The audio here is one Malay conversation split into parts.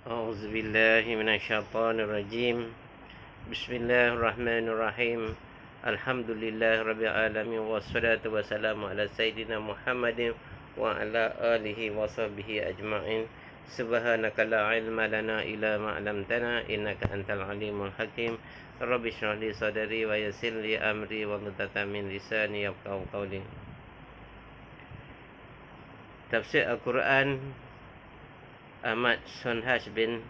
أعوذ بالله من الشيطان الرجيم. بسم الله الرحمن الرحيم. الحمد لله رب العالمين والصلاة والسلام على سيدنا محمد وعلى آله وصحبه أجمعين. سبحانك لا علم لنا إلا ما علمتنا إنك أنت العليم الحكيم. رب اشرح لي صدري ويسر لي أمري واحلل من لساني يفقهوا قولي. Tafsir Al-Quran Ahmad Sonhaj bin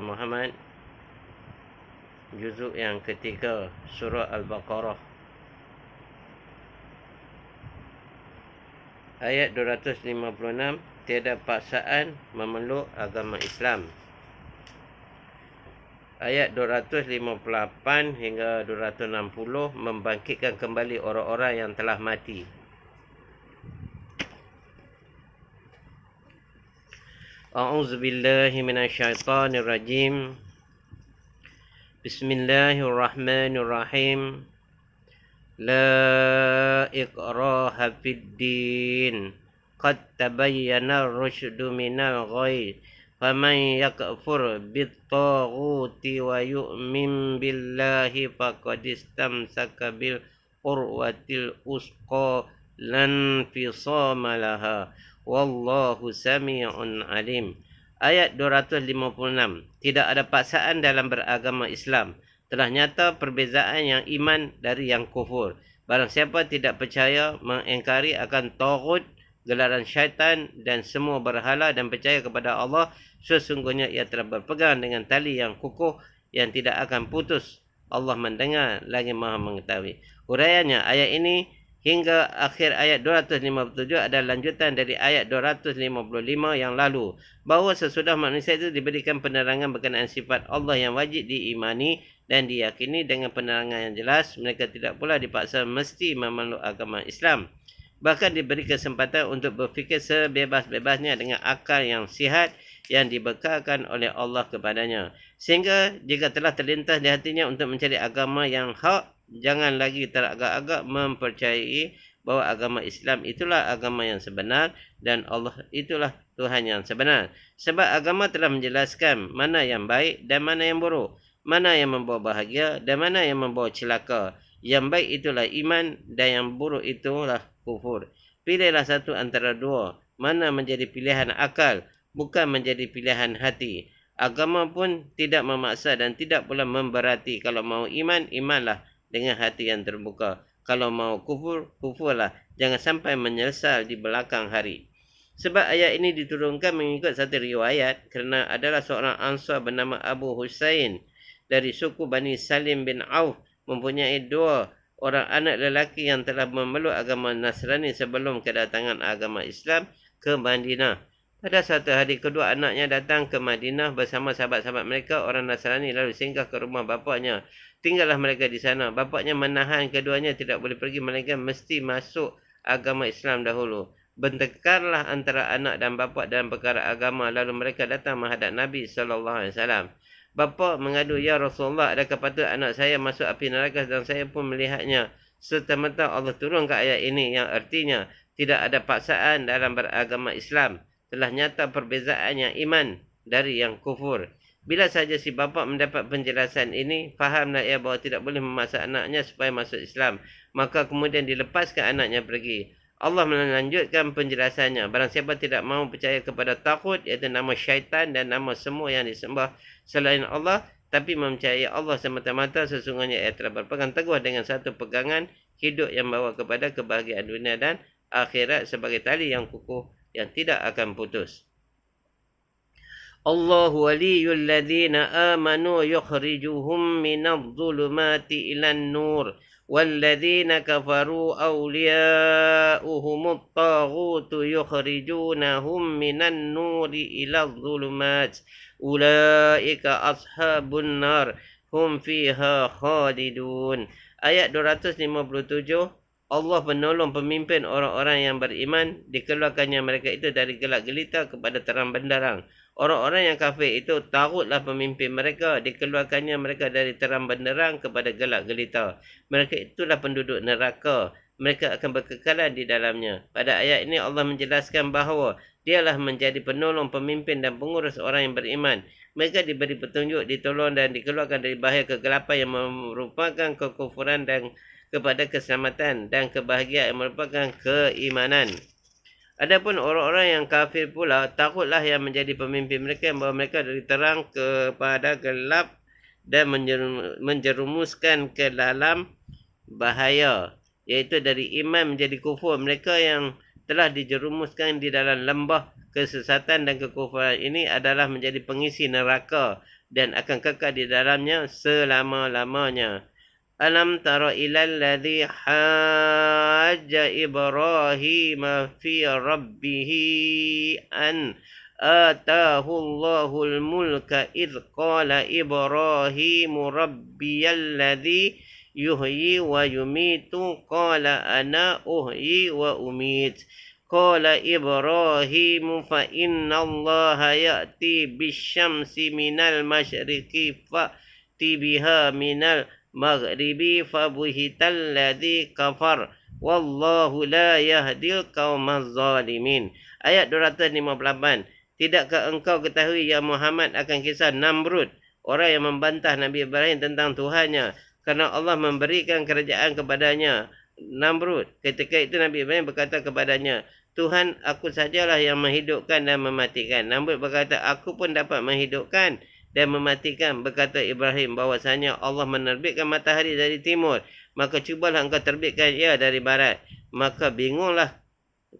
Muhammad, juzuk yang ketiga, surah Al-Baqarah, ayat 256. Tiada paksaan memeluk agama Islam. Ayat 258 hingga 260 membangkitkan kembali orang-orang yang telah mati. A'udzu billahi minasyaitonir rajim. Bismillahirrahmanirrahim. La ikraha fid din. Qad tabayyana ar-rusydu minal ghayy. Faman yakfur bit-taghuti wa yu'min billahi faqad istamsaka bil urwatil usqa lan fisama laha. Wallahu sami'un alim. Ayat 256. Tidak ada paksaan dalam beragama Islam. Telah nyata perbezaan yang iman dari yang kufur. Barang siapa tidak percaya, mengingkari akan taghut, gelaran syaitan dan semua berhala, dan percaya kepada Allah, sesungguhnya ia telah berpegang dengan tali yang kukuh yang tidak akan putus. Allah mendengar lagi Maha mengetahui. Huraiannya, ayat ini hingga akhir ayat 257 adalah lanjutan dari ayat 255 yang lalu, bahawa sesudah manusia itu diberikan penerangan berkenaan sifat Allah yang wajib diimani dan diyakini dengan penerangan yang jelas, mereka tidak pula dipaksa mesti memeluk agama Islam. Bahkan diberi kesempatan untuk berfikir sebebas-bebasnya dengan akal yang sihat yang dibekalkan oleh Allah kepadanya. Sehingga jika telah terlintas di hatinya untuk mencari agama yang hak, jangan lagi teragak-agak mempercayai bahawa agama Islam itulah agama yang sebenar dan Allah itulah Tuhan yang sebenar. Sebab agama telah menjelaskan mana yang baik dan mana yang buruk, mana yang membawa bahagia dan mana yang membawa celaka. Yang baik itulah iman dan yang buruk itulah kufur. Pilihlah satu antara dua. Mana menjadi pilihan akal, bukan menjadi pilihan hati. Agama pun tidak memaksa dan tidak pula memberati. Kalau mau iman, imanlah dengan hati yang terbuka. Kalau mau kufur, kufurlah. Jangan sampai menyesal di belakang hari. Sebab ayat ini diturunkan mengikut satu riwayat kerana adalah seorang Ansar bernama Abu Husain dari suku Bani Salim bin Auf mempunyai dua orang anak lelaki yang telah memeluk agama Nasrani sebelum kedatangan agama Islam ke Madinah. Pada suatu hari, kedua anaknya datang ke Madinah bersama sahabat-sahabat mereka orang Nasrani, lalu singgah ke rumah bapaknya. Tinggallah mereka di sana. Bapaknya menahan keduanya tidak boleh pergi, melainkan mesti masuk agama Islam dahulu. Bertekarlah antara anak dan bapa dalam perkara agama, lalu mereka datang menghadap Nabi SAW. Bapa mengadu, "Ya Rasulullah, adakah patut anak saya masuk api neraka?" Dan saya pun melihatnya. Serta-merta Allah turunkan ayat ini yang artinya tidak ada paksaan dalam beragama Islam. Telah nyata perbezaan yang iman dari yang kufur. Bila saja si bapa mendapat penjelasan ini, fahamlah ia bahawa tidak boleh memaksa anaknya supaya masuk Islam. Maka kemudian dilepaskan anaknya pergi. Allah melanjutkan penjelasannya. Barang siapa tidak mahu percaya kepada taghut, iaitu nama syaitan dan nama semua yang disembah selain Allah, tapi mempercayai Allah semata-mata, sesungguhnya ia telah berpegang teguh dengan satu pegangan hidup yang membawa kepada kebahagiaan dunia dan akhirat sebagai tali yang kukuh yang tidak akan putus. Allahu waliyul ladzina amanu yukhrijuhum minadh dhulumati ilan nur walladzina kafaru awliya'uhumut taghutu yukhrijunahum minan nuri iladh dhulumat ulaika ashabun nar hum fiha khalidun. Ayat 257. Allah menolong pemimpin orang-orang yang beriman, dikeluarkannya mereka itu dari gelap gelita kepada terang benderang. Orang-orang yang kafir itu taghutlah pemimpin mereka, dikeluarkannya mereka dari terang benderang kepada gelap gelita. Mereka itulah penduduk neraka. mereka akan berkekalan di dalamnya. Pada ayat ini Allah menjelaskan bahawa dialah menjadi penolong, pemimpin dan pengurus orang yang beriman. Mereka diberi petunjuk, ditolong dan dikeluarkan dari bahaya kegelapan yang merupakan kekufuran dan kepada keselamatan dan kebahagiaan yang merupakan keimanan. Adapun orang-orang yang kafir pula, takutlah yang menjadi pemimpin mereka yang bawa mereka dari terang kepada gelap dan menjerumuskan ke dalam bahaya, iaitu dari iman menjadi kufur. Mereka yang telah dijerumuskan di dalam lembah kesesatan dan kekufuran ini adalah menjadi pengisi neraka dan akan kekal di dalamnya selama-lamanya. Alam tara ilal ladzi hajja Ibrahim fi rabbih an آتاه الله الملك إذ قال إبراهيم ربي الذي يحيي ويميت قال أنا أحيي وأميت قال إبراهيم فإن الله يأتي بالشمس من المشرق فأت بها من المغرب فبهت الذي كفر والله لا يهدي القوم الظالمين. Ayat 258. Tidakkah engkau ketahui ya Muhammad akan kisah Namrud, orang yang membantah Nabi Ibrahim tentang Tuhannya, kerana Allah memberikan kerajaan kepadanya. Namrud, ketika itu Nabi Ibrahim berkata kepadanya, Tuhan, aku sajalah yang menghidupkan dan mematikan. Namrud berkata, aku pun dapat menghidupkan dan mematikan. Berkata Ibrahim bahwasanya Allah menerbitkan matahari dari timur, maka cubalah engkau terbitkan ia dari barat. Maka bingunglah,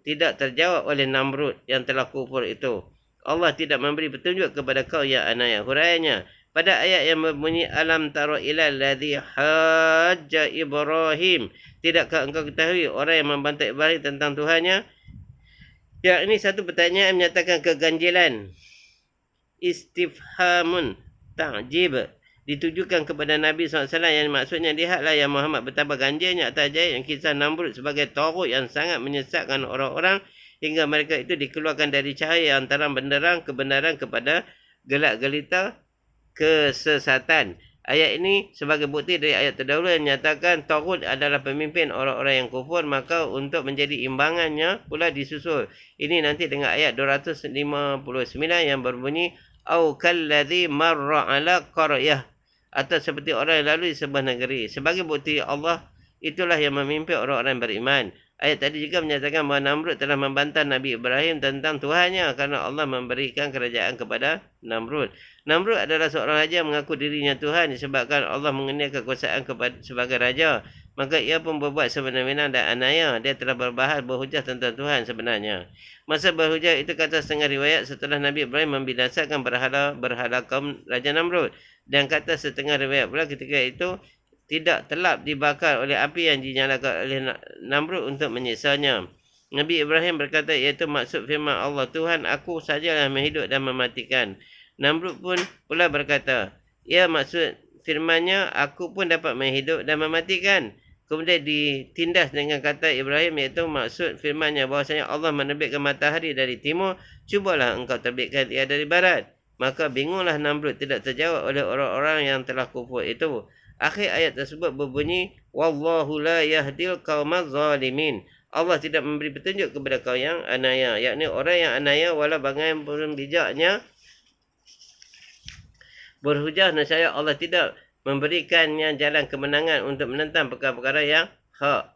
tidak terjawab oleh Namrud yang telah kufur itu. Allah tidak memberi petunjuk kepada kau ya anaya. Huraiannya, pada ayat yang berbunyi alam tara ilal ladzi hajja Ibrahim, tidakkah engkau ketahui orang yang membantah Ibrahim tentang Tuhannya? Ya, ini satu pertanyaan menyatakan keganjilan. Istifhamun ta'jib ditujukan kepada Nabi SAW yang maksudnya, lihatlah ya Muhammad betapa ganjilnya atas ajaib yang kisah Namrud sebagai taghut yang sangat menyesatkan orang-orang hingga mereka itu dikeluarkan dari cahaya yang terang benderang kebenaran kepada gelap gelita kesesatan. Ayat ini sebagai bukti dari ayat terdahulu yang menyatakan taghut adalah pemimpin orang-orang yang kufur, maka untuk menjadi imbangannya pula disusul. Ini nanti dengan ayat 259 yang berbunyi au kalladzi marra ala qaryah, atau seperti orang yang lalu di sebuah negeri. Sebagai bukti Allah itulah yang memimpin orang-orang beriman. Ayat tadi juga menyatakan bahawa Namrud telah membantah Nabi Ibrahim tentang Tuhannya kerana Allah memberikan kerajaan kepada Namrud. Namrud adalah seorang raja yang mengaku dirinya Tuhan disebabkan Allah mengenai kekuasaan sebagai raja. Maka ia pun berbuat sebenarnya dan anaya. Dia telah berbahas berhujah tentang Tuhan sebenarnya. Masa berhujah itu kata setengah riwayat setelah Nabi Ibrahim membinasakan berhala kaum Raja Namrud. Dan kata setengah riwayat pula ketika itu tidak telap dibakar oleh api yang dinyalakan oleh Namrud untuk menyiksanya. Nabi Ibrahim berkata, iaitu maksud firman Allah, Tuhan, aku sajalah menghidup dan mematikan. Namrud pun pula berkata, ya maksud firmannya, aku pun dapat menghidup dan mematikan. Kemudian ditindas dengan kata Ibrahim, iaitu maksud firmannya bahwasanya Allah menerbitkan matahari dari timur, cubalah engkau terbitkan ia dari barat. Maka bingunglah Namrud, tidak terjawab oleh orang-orang yang telah kufur itu. Akhir ayat tersebut berbunyi, wallahu la yahdil qaumaz zalimin. Allah tidak memberi petunjuk kepada kaum yang anaya, yakni orang yang anaya walau bagaimanapun bijaknya berhujah, nescaya Allah tidak memberikannya jalan kemenangan untuk menentang perkara-perkara yang hak.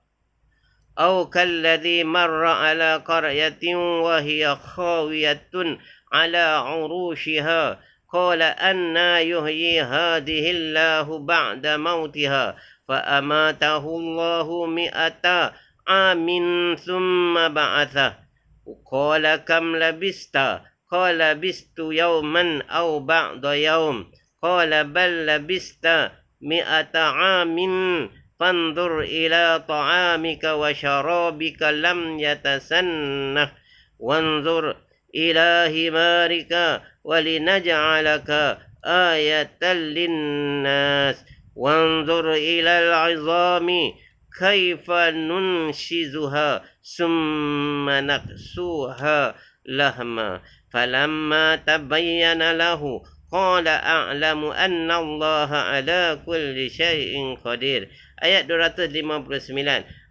Au kalladzi marra ala qaryatin wa hiya khawiyatun ala urushiha qala anna yuhyi hadhihi Allahu ba'da mautiha fa amatahu Allahu mi'ata amin thumma ba'atha qala kam labista qala bistu yawman aw ba'da yawm qala bal labista mi'ata amin fanzur ila ta'amika wa syarabika lam yatasannah wanzur ila himarika walinaj'alaka ayatan linnas wanzur ila al'izami kaifa nunshizuha summa naksuha lahma falamma tabayyana lahu qala a'lamu anna Allah ala kulli syai'in qadir. Ayat 259.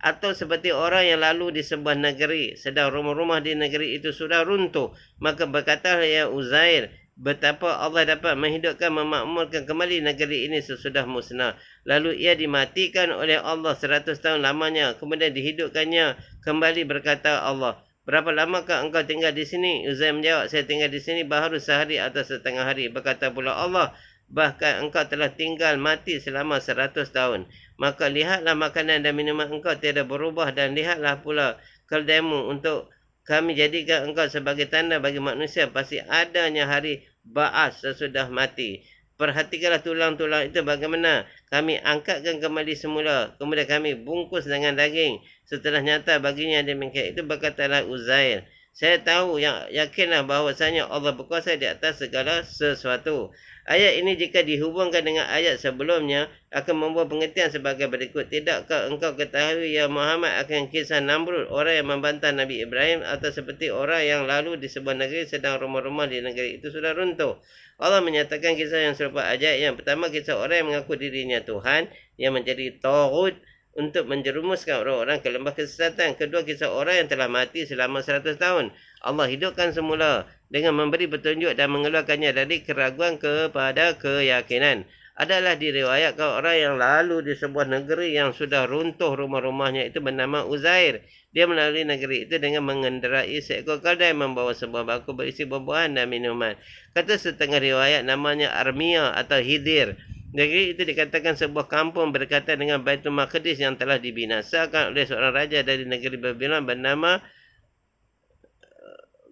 Atau seperti orang yang lalu di sebuah negeri, sedang rumah-rumah di negeri itu sudah runtuh. Maka berkatalah ya Uzair, betapa Allah dapat menghidupkan, memakmurkan kembali negeri ini sesudah musnah. Lalu ia dimatikan oleh Allah 100 tahun lamanya. Kemudian dihidupkannya kembali, berkata Allah, berapa lamakah engkau tinggal di sini? Uzair menjawab, saya tinggal di sini baru sehari atau setengah hari. Berkata pula Allah, bahkan engkau telah tinggal mati selama 100 tahun. Maka lihatlah makanan dan minuman engkau tiada berubah, dan lihatlah pula keldaimu untuk kami jadikan engkau sebagai tanda bagi manusia pasti adanya hari ba'as sesudah mati. Perhatikanlah tulang-tulang itu bagaimana kami angkatkan kembali semula. Kemudian kami bungkus dengan daging. Setelah nyata baginya demikian itu, berkatalah Uzair, saya tahu yang yakinlah bahawasanya Allah berkuasa di atas segala sesuatu. Ayat ini jika dihubungkan dengan ayat sebelumnya akan membuat pengertian sebagai berikut. Tidakkah engkau ketahui ya Muhammad akan kisah Namrud, orang yang membantah Nabi Ibrahim, atau seperti orang yang lalu di sebuah negeri sedang rumah-rumah di negeri itu sudah runtuh. Allah menyatakan kisah yang serupa ajaib. Yang pertama, kisah orang yang mengaku dirinya Tuhan yang menjadi taghut untuk menjerumuskan orang-orang ke lembah kesesatan. Kedua, kisah orang yang telah mati selama 100 tahun. Allah hidupkan semula dengan memberi petunjuk dan mengeluarkannya dari keraguan kepada keyakinan. Adalah diriwayatkan orang yang lalu di sebuah negeri yang sudah runtuh rumah-rumahnya itu bernama Uzair. Dia melalui negeri itu dengan mengendarai seekor keldai membawa sebuah bako berisi buah-buahan dan minuman. Kata setengah riwayat namanya Armia atau Hidir. Negeri itu dikatakan sebuah kampung berdekatan dengan Baitul Maqdis yang telah dibinasakan oleh seorang raja dari negeri Babylon bernama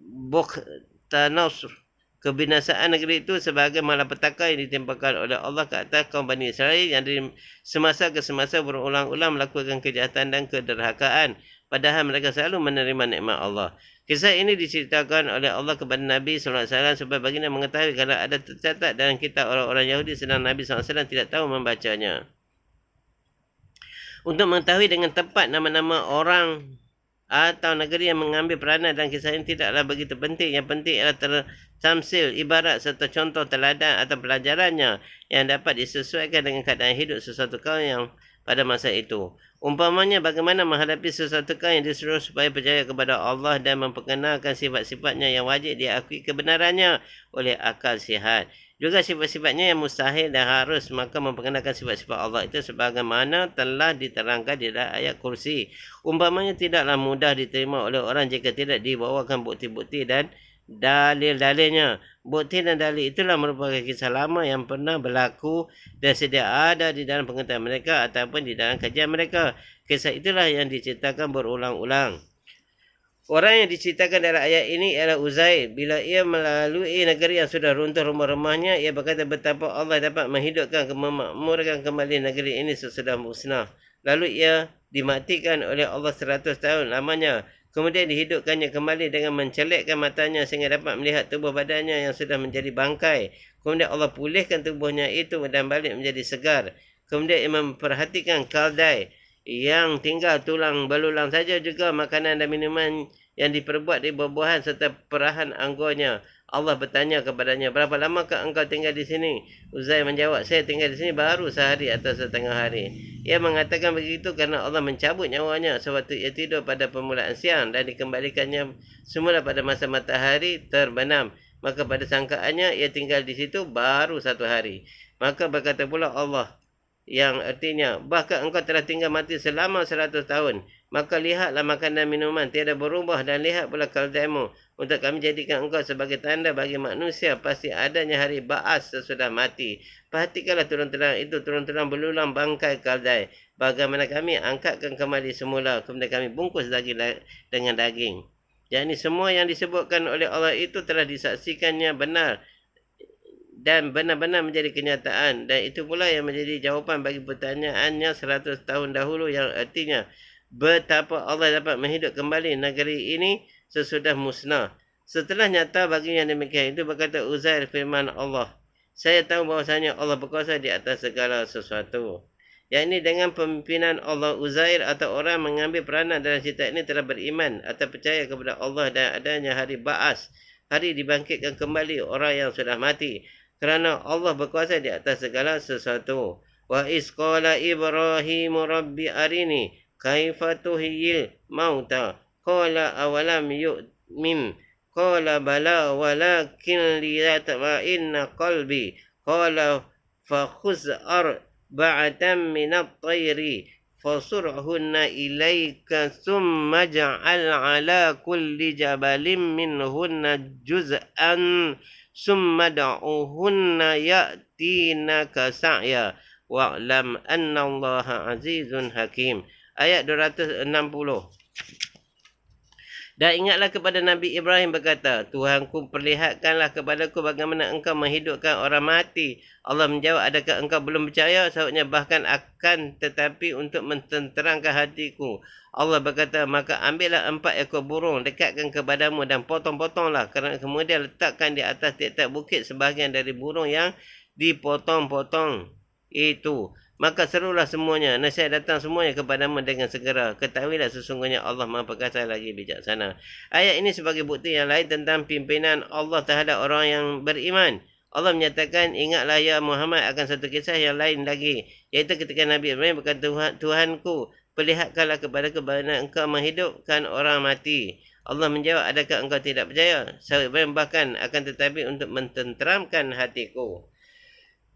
Bukhtanasr. Kebinasaan negeri itu sebagai malapetaka yang ditimpakan oleh Allah ke atas kaum Bani Israel yang dari semasa ke semasa berulang-ulang melakukan kejahatan dan kederhakaan, padahal mereka selalu menerima nikmat Allah. Kisah ini diceritakan oleh Allah kepada Nabi SAW supaya baginda mengetahui kalau ada tercatat dalam kitab orang-orang Yahudi sedang Nabi SAW tidak tahu membacanya. Untuk mengetahui dengan tepat nama-nama orang atau negeri yang mengambil peranan dalam kisah ini tidaklah begitu penting. Yang penting adalah tamsil, ibarat serta contoh teladan atau pelajarannya yang dapat disesuaikan dengan keadaan hidup sesuatu kaum yang pada masa itu. Umpamanya bagaimana menghadapi sesuatu kaum yang disuruh supaya percaya kepada Allah dan memperkenalkan sifat-sifatnya yang wajib diakui kebenarannya oleh akal sihat. Juga sifat-sifatnya yang mustahil dan harus, maka memperkenalkan sifat-sifat Allah itu sebagaimana telah diterangkan di dalam ayat kursi. Umpamanya tidaklah mudah diterima oleh orang jika tidak dibawakan bukti-bukti dan dalil-dalilnya. Bukti dan dalil itulah merupakan kisah lama yang pernah berlaku dan sedia ada di dalam pengetahuan mereka ataupun di dalam kajian mereka. Kisah itulah yang diceritakan berulang-ulang. Orang yang diceritakan dalam ayat ini ialah Uzair. Bila ia melalui negeri yang sudah runtuh rumah-rumahnya, ia berkata betapa Allah dapat menghidupkan, memakmurkan kembali negeri ini sesudah musnah. Lalu ia dimatikan oleh Allah 100 tahun lamanya. Kemudian dihidupkannya kembali dengan mencelikkan matanya sehingga dapat melihat tubuh badannya yang sudah menjadi bangkai. Kemudian Allah pulihkan tubuhnya itu dan balik menjadi segar. Kemudian ia memperhatikan kaldai yang tinggal tulang belulang saja, juga makanan dan minuman yang diperbuat dari buah-buahan serta perahan anggurnya. Allah bertanya kepadanya, berapa lamakah engkau tinggal di sini? Uzair menjawab, saya tinggal di sini baru sehari atau setengah hari. Ia mengatakan begitu kerana Allah mencabut nyawanya sewaktu ia tidur pada permulaan siang dan dikembalikannya semula pada masa matahari terbenam. Maka pada sangkaannya ia tinggal di situ baru 1 hari. Maka berkata pula Allah, yang artinya bahkan engkau telah tinggal mati selama 100 tahun. Maka lihatlah makan dan minuman tiada berubah, dan lihat pula kaldaimu untuk kami jadikan engkau sebagai tanda bagi manusia pasti adanya hari ba'as sesudah mati. Perhatikanlah tulang-tulang itu, tulang-tulang belulang bangkai kaldai, bagaimana kami angkatkan kembali semula, kemudian kami bungkus dengan daging. Jadi semua yang disebutkan oleh Allah itu telah disaksikannya benar dan benar-benar menjadi kenyataan, dan itu pula yang menjadi jawapan bagi pertanyaannya 100 tahun dahulu, yang artinya betapa Allah dapat menghidup kembali negeri ini sesudah musnah. Setelah nyata baginya demikian itu, berkata Uzair firman Allah, saya tahu bahawasanya Allah berkuasa di atas segala sesuatu. Yang ini dengan pemimpinan Allah, Uzair atau orang mengambil peranan dalam cerita ini telah beriman atau percaya kepada Allah dan adanya hari ba'as, hari dibangkitkan kembali orang yang sudah mati. Kerana Allah berkuasa di atas segala sesuatu. Wa is qala Ibrahim rabbi arini kaifa tuhyil mauta qala awalam yu'min qala bala walakin liyatma'inna qalbi qala fakhuz arba'atan minat tayri fasurhunna ilaika thumma ja'al ala kulli jabalin minhunna juz'an thumma da'uhunna ya'tinaka sa'ya wa'lam anna Allah azizun hakim. Ayat 260. Dan ingatlah kepada Nabi Ibrahim berkata, Tuhanku, perlihatkanlah kepadaku bagaimana engkau menghidupkan orang mati. Allah menjawab, adakah engkau belum percaya? Sahutnya, bahkan akan tetapi untuk mententerangkan hatiku. Allah berkata, maka ambillah 4 ekor burung, dekatkan kepadamu dan potong-potonglah. Kerana kemudian letakkan di atas tiap-tiap bukit sebahagian dari burung yang dipotong-potong itu. Maka serulah semuanya, nasihat datang semuanya kepadamu dengan segera. Ketahuilah sesungguhnya Allah Maha Perkasa lagi bijaksana. Ayat ini sebagai bukti yang lain tentang pimpinan Allah terhadap orang yang beriman. Allah menyatakan, ingatlah ya Muhammad akan satu kisah yang lain lagi. Iaitu ketika Nabi Ibrahim berkata, Tuhanku, perlihatkanlah kepadaku bagaimana engkau menghidupkan orang mati. Allah menjawab, adakah engkau tidak percaya? Sahut Ibrahim, bahkan akan tetapi untuk mententeramkan hatiku.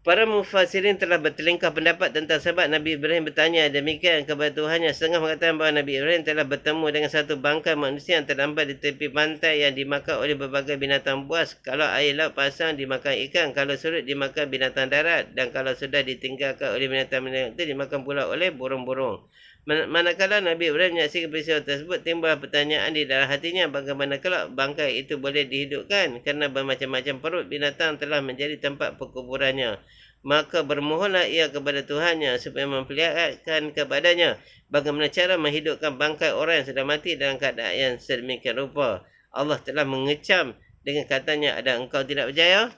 Para mufassirin telah bertelingkah pendapat tentang sebab Nabi Ibrahim bertanya demikian kepada Tuhannya. Setengah mengatakan bahawa Nabi Ibrahim telah bertemu dengan satu bangkai manusia yang terdampar di tepi pantai yang dimakan oleh berbagai binatang buas. Kalau air laut pasang, dimakan ikan. Kalau surut, dimakan binatang darat. Dan kalau sudah ditinggalkan oleh binatang-binatang itu, dimakan pula oleh burung-burung. Manakala Nabi Ibrahim menyaksikan peristiwa tersebut, timbul pertanyaan di dalam hatinya, bagaimana kelak bangkai itu boleh dihidupkan kerana bermacam-macam perut binatang telah menjadi tempat perkuburannya. Maka bermohonlah ia kepada Tuhannya supaya memperlihatkan kepadanya bagaimana cara menghidupkan bangkai orang yang sudah mati dalam keadaan yang sedemikian rupa. Allah telah mengecam dengan katanya, ada engkau tidak percaya?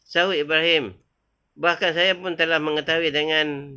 Sahut Ibrahim, bahkan saya pun telah mengetahui dengan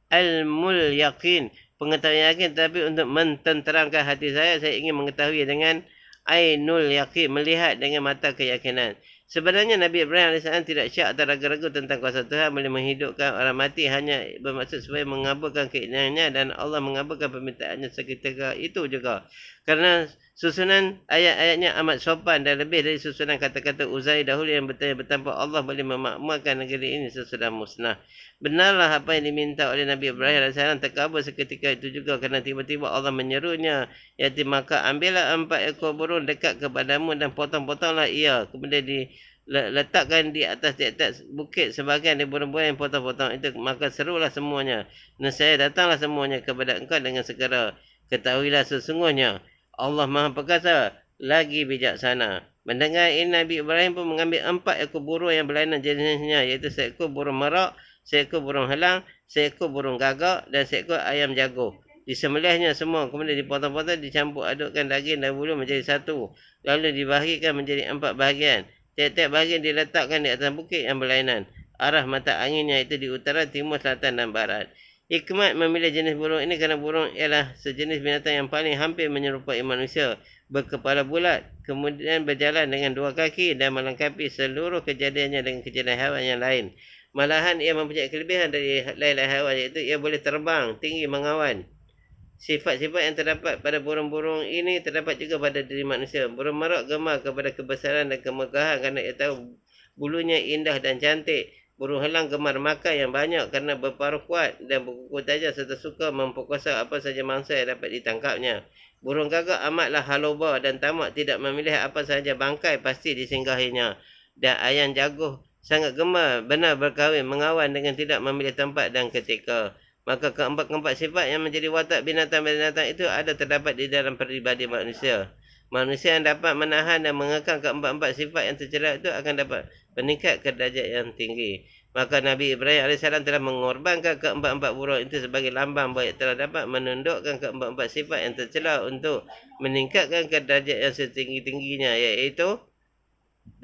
ilmul yakin, pengetahuan yakin, tapi untuk mententeramkan hati saya ingin mengetahui dengan ainul yakin, melihat dengan mata keyakinan. Sebenarnya Nabi Ibrahim AS tidak syak atau ragu-ragu tentang kuasa Tuhan boleh menghidupkan orang mati, hanya bermaksud supaya mengabulkan keinginannya dan Allah mengabulkan permintaannya seketika itu juga. Kerana susunan ayat-ayatnya amat sopan dan lebih dari susunan kata-kata Uzair dahulu yang bertanya betapa Allah boleh memakmurkan negeri ini sesudah musnah. Benarlah apa yang diminta oleh Nabi Ibrahim AS terkabul seketika itu juga, kerana tiba-tiba Allah menyerunya, iaitu maka ambillah 4 ekor burung dekat kepadamu dan potong-potonglah ia. Kemudian diletakkan di atas tiap-tiap bukit sebahagian dari burung-burung yang potong-potong itu. Maka serulah semuanya, nasihat datanglah semuanya kepada engkau dengan segera. Ketahuilah sesungguhnya Allah Maha Perkasa lagi bijaksana. Mendengar ini, Nabi Ibrahim pun mengambil 4 ekor burung yang berlainan jenisnya, iaitu seekor burung merak, seekor burung helang, seekor burung gagak dan seekor ayam jago. Disembelihnya semua, kemudian dipotong-potong, dicampur adukkan daging dan bulu menjadi satu. Lalu dibahagikan menjadi 4 bahagian. Tiap-tiap bahagian diletakkan di atas bukit yang berlainan. Arah mata anginnya itu di utara, timur, selatan dan barat. Hikmat memilih jenis burung ini kerana burung ialah sejenis binatang yang paling hampir menyerupai manusia. Berkepala bulat, kemudian berjalan dengan 2 kaki dan melengkapi seluruh kejadiannya dengan kejadian haiwan yang lain. Malahan ia mempunyai kelebihan dari lain-lain haiwan, iaitu ia boleh terbang tinggi mengawan. Sifat-sifat yang terdapat pada burung-burung ini terdapat juga pada diri manusia. Burung merak gemar kepada kebesaran dan kemegahan kerana ia tahu bulunya indah dan cantik. Burung helang gemar makan yang banyak kerana berparuh kuat dan berkuku tajam serta suka memperkosa apa sahaja mangsa yang dapat ditangkapnya. Burung gagak amatlah haloba dan tamak, tidak memilih apa sahaja bangkai pasti disinggahinya. Dan ayam jago sangat gemar benar berkahwin mengawan dengan tidak memilih tempat dan ketika. Maka keempat-keempat sifat yang menjadi watak binatang-binatang itu ada terdapat di dalam peribadi manusia. Manusia yang dapat menahan dan mengekang keempat-empat sifat yang tercela itu akan dapat meningkat ke derajat yang tinggi. Maka Nabi Ibrahim AS telah mengorbankan keempat-empat burung itu sebagai lambang bahawa telah dapat menundukkan keempat-empat sifat yang tercela untuk meningkatkan ke derajat yang setinggi-tingginya, iaitu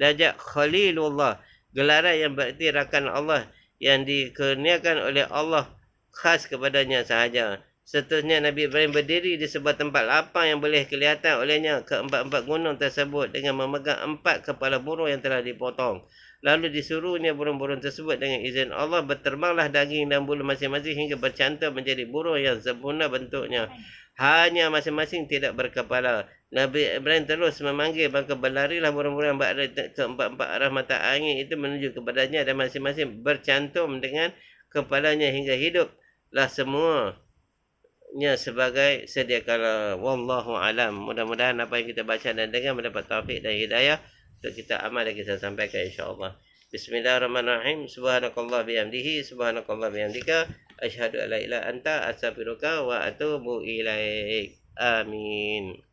derajat Khalilullah, gelaran yang berarti rakan Allah yang dikurniakan oleh Allah khas kepadanya sahaja. Seterusnya Nabi Ibrahim berdiri di sebuah tempat lapang yang boleh kelihatan olehnya keempat-empat gunung tersebut dengan memegang 4 kepala burung yang telah dipotong. Lalu disuruhnya burung-burung tersebut dengan izin Allah berterbanglah daging dan bulu masing-masing hingga bercantum menjadi burung yang sempurna bentuknya. Hanya masing-masing tidak berkepala. Nabi Ibrahim terus memanggil, maka berlarilah burung-burung yang berada ke empat-empat arah mata angin itu menuju kepadanya dan masing-masing bercantum dengan kepalanya hingga hiduplah semuanya sebagai sedia kala. Wallahu alam. Mudah-mudahan apa yang kita baca dan dengar mendapat taufik dan hidayah untuk kita amal dan kita sampaikan insya-Allah. Bismillahirrahmanirrahim. Subhanakallah bihamdihi, subhanakallah bihamdika, asyhadu an la ilaha anta, astaghfiruka wa atubu ilaik. Amin.